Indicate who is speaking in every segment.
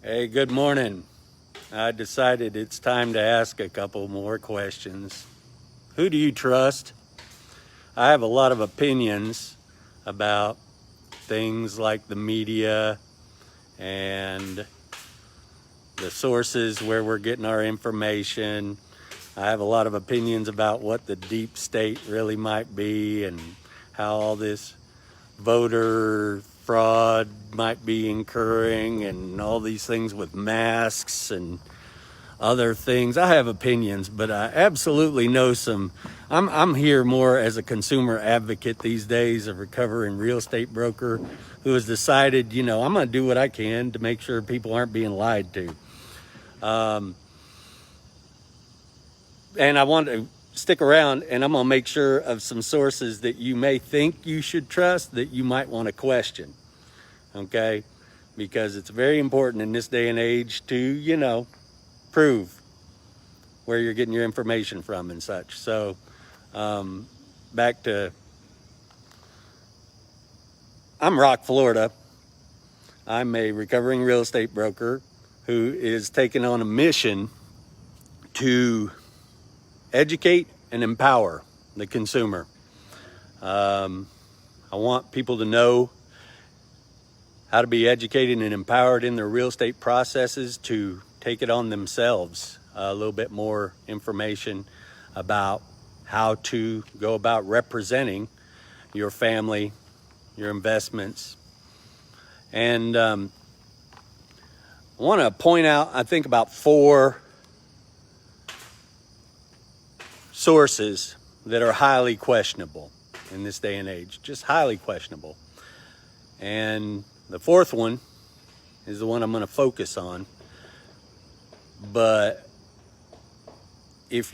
Speaker 1: Hey, good morning. I decided it's time to ask a couple more questions. Who do you trust? I have a lot of opinions about things like the media and the sources where we're getting our information. I have a lot of opinions about what the deep state really might be and how all this voter fraud might be occurring and all these things with masks and other things. I have opinions, but I absolutely know I'm here more as a consumer advocate these days, a recovering real estate broker who has decided, I'm going to do what I can to make sure people aren't being lied to. And I want to stick around, and I'm going to make sure of some sources that you may think you should trust that you might want to question, okay? Because it's very important in this day and age to, prove where you're getting your information from and such. So back to, I'm Rock, Florida. I'm a recovering real estate broker who is taking on a mission to educate and empower the consumer. I want people to know how to be educated and empowered in their real estate processes to take it on themselves. A little bit more information about how to go about representing your family, your investments. And I want to point out, I think, about 4 sources that are highly questionable in this day and age, just highly questionable. And the 4th one is the one I'm going to focus on. But if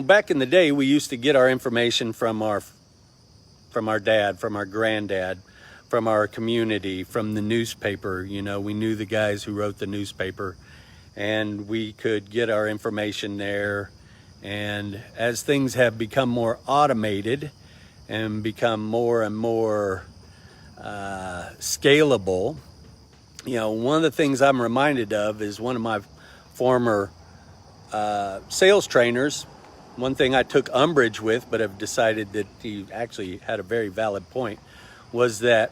Speaker 1: back in the day, we used to get our information from our dad, from our granddad, from our community, from the newspaper. We knew the guys who wrote the newspaper, and we could get our information there. And as things have become more automated and become more and more scalable, one of the things I'm reminded of is one of my former sales trainers. One thing I took umbrage with, but have decided that he actually had a very valid point, was that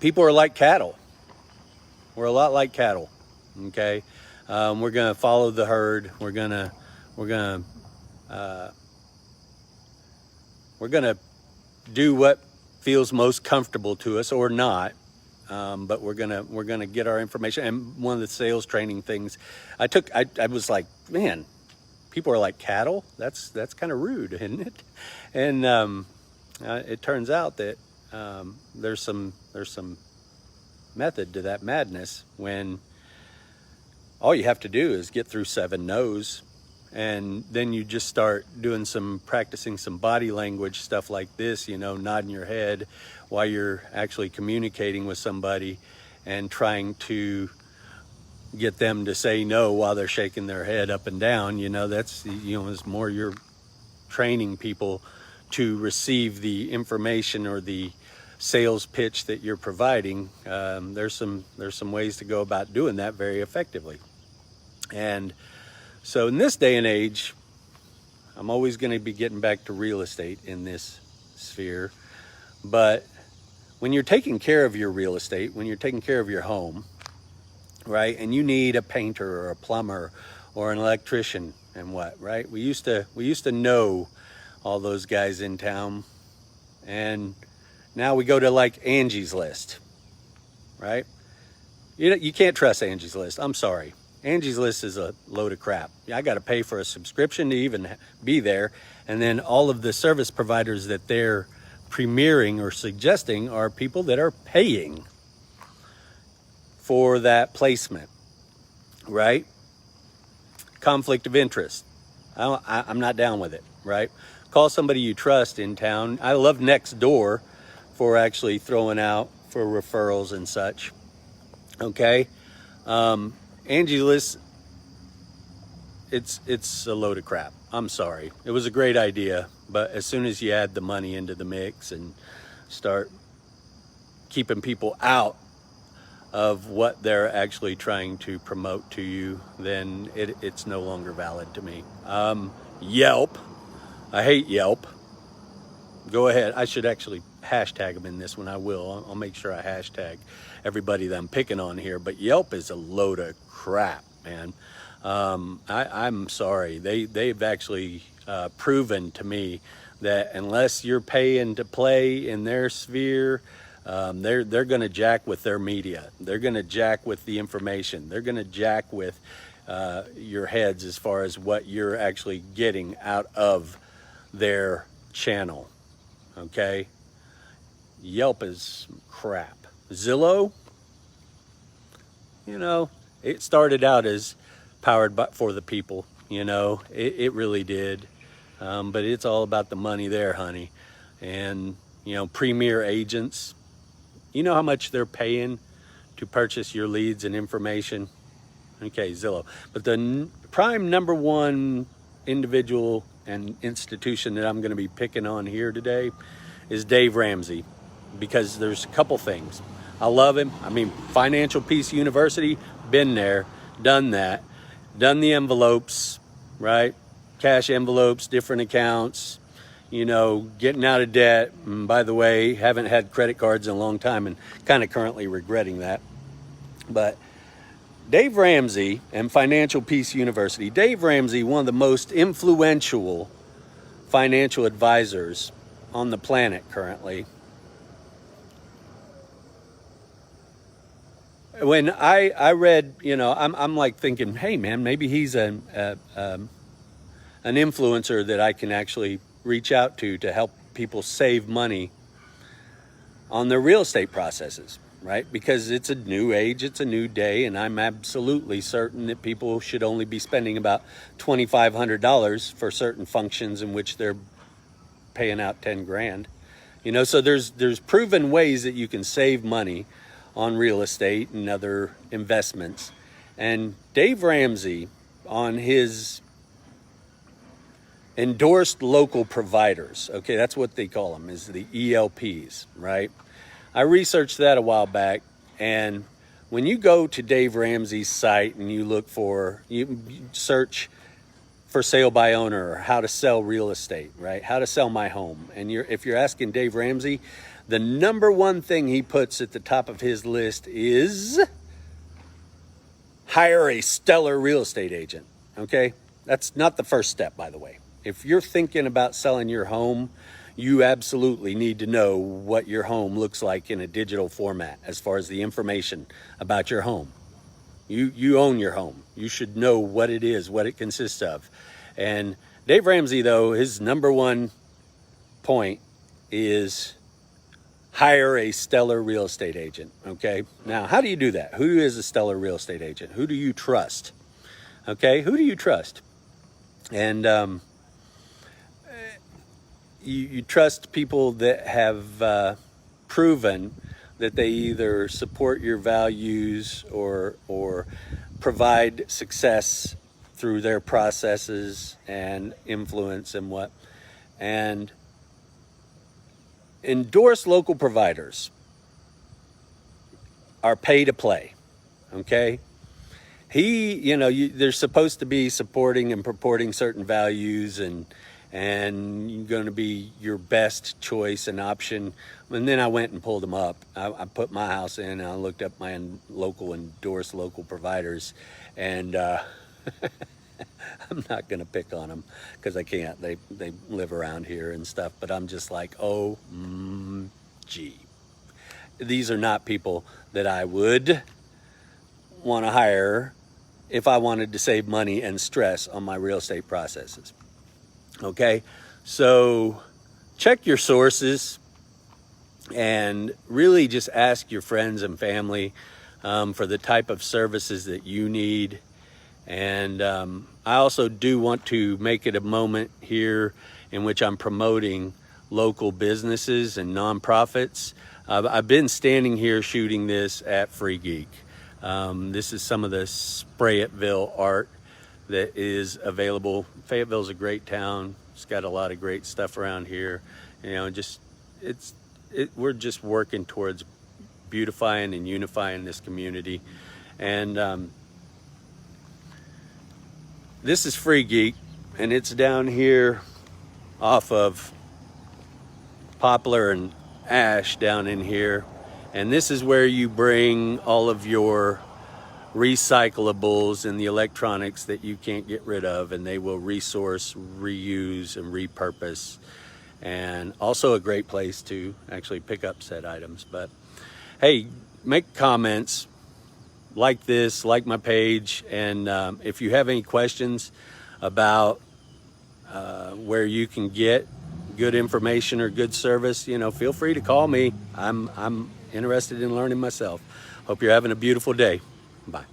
Speaker 1: people are like cattle. We're a lot like cattle, okay? We're going to follow the herd. We're gonna do what feels most comfortable to us, or not. But we're gonna get our information. And one of the sales training things I took, I was like, man, people are like cattle. That's kind of rude, isn't it? And it turns out that there's some method to that madness, when all you have to do is get through 7 no's. And then you just start practicing some body language stuff like this, nodding your head while you're actually communicating with somebody and trying to get them to say no while they're shaking their head up and down. That's, it's more you're training people to receive the information or the sales pitch that you're providing. There's some ways to go about doing that very effectively. And so in this day and age, I'm always going to be getting back to real estate in this sphere. But when you're taking care of your real estate, when you're taking care of your home, right, and you need a painter or a plumber or an electrician and right? We used to know all those guys in town, and now we go to like Angies List, right? You can't trust Angies List. I'm sorry. Angies List is a load of crap. I got to pay for a subscription to even be there. And then all of the service providers that they're premiering or suggesting are people that are paying for that placement, right? Conflict of interest. I'm not down with it, right? Call somebody you trust in town. I love Nextdoor for actually throwing out for referrals and such, okay? Angies List, it's a load of crap. I'm sorry. It was a great idea, but as soon as you add the money into the mix and start keeping people out of what they're actually trying to promote to you, then it's no longer valid to me. Yelp, I hate Yelp. Go ahead. I should actually hashtag them in this one. I will. I'll make sure I hashtag everybody that I'm picking on here. But Yelp is a load of crap, man. I'm sorry. They've actually proven to me that unless you're paying to play in their sphere, they're going to jack with their media. They're going to jack with the information. They're going to jack with your heads as far as what you're actually getting out of their channel. Okay? Yelp is crap. Zillow, you know, it started out as powered for the people, you know, it really did. But it's all about the money there, honey. And, you know, premier agents, you know how much they're paying to purchase your leads and information? Okay, Zillow. But the prime number one individual and institution that I'm going to be picking on here today is Dave Ramsey, because there's a couple things. I love him. I mean, Financial Peace University, been there, done that, done the envelopes, right? Cash envelopes, different accounts, you know, getting out of debt. And by the way, haven't had credit cards in a long time and kind of currently regretting that. But Dave Ramsey and Financial Peace University, Dave Ramsey, one of the most influential financial advisors on the planet currently. When I read, you know, I'm like thinking, hey man, maybe he's an influencer that I can actually reach out to help people save money on their real estate processes, right? Because it's a new age, it's a new day, and I'm absolutely certain that people should only be spending about $2,500 for certain functions in which they're paying out 10 grand. You know, so there's proven ways that you can save money on real estate and other investments. And Dave Ramsey, on his endorsed local providers, okay, that's what they call them, is the ELPs, right? I researched that a while back, and when you go to Dave Ramsey's site and you look for, you search for sale by owner or how to sell real estate, right? How to sell my home. And if you're asking Dave Ramsey, the number one thing he puts at the top of his list is hire a stellar real estate agent, okay? That's not the first step, by the way. If you're thinking about selling your home, you absolutely need to know what your home looks like in a digital format as far as the information about your home. You own your home. You should know what it is, what it consists of. And Dave Ramsey, though, his number one point is hire a stellar real estate agent, okay? Now, how do you do that? Who is a stellar real estate agent? Who do you trust? Okay, who do you trust? And you trust people that have proven that they either support your values or provide success through their processes and influence and what. And endorse local providers are pay to play, okay? They're supposed to be supporting and purporting certain values and going to be your best choice and option. And then I went and pulled them up. I put my house in and I looked up my endorsed local providers, and I'm not going to pick on them because I can't. They live around here and stuff, but I'm just like, gee. These are not people that I would want to hire if I wanted to save money and stress on my real estate processes. Okay, so check your sources and really just ask your friends and family for the type of services that you need. And I also do want to make it a moment here in which I'm promoting local businesses and nonprofits. I've been standing here shooting this at Free Geek. This is some of the Sprayetville art that is available. Fayetteville's a great town. It's got a lot of great stuff around here. You know, we're just working towards beautifying and unifying this community. And this is Free Geek, and it's down here off of Poplar and Ash down in here. And this is where you bring all of your recyclables and the electronics that you can't get rid of, and they will resource, reuse, and repurpose. And also a great place to actually pick up said items. But hey, make comments, like this, like my page, and if you have any questions about where you can get good information or good service, you know, feel free to call me. I'm interested in learning myself. Hope you're having a beautiful day. Bye.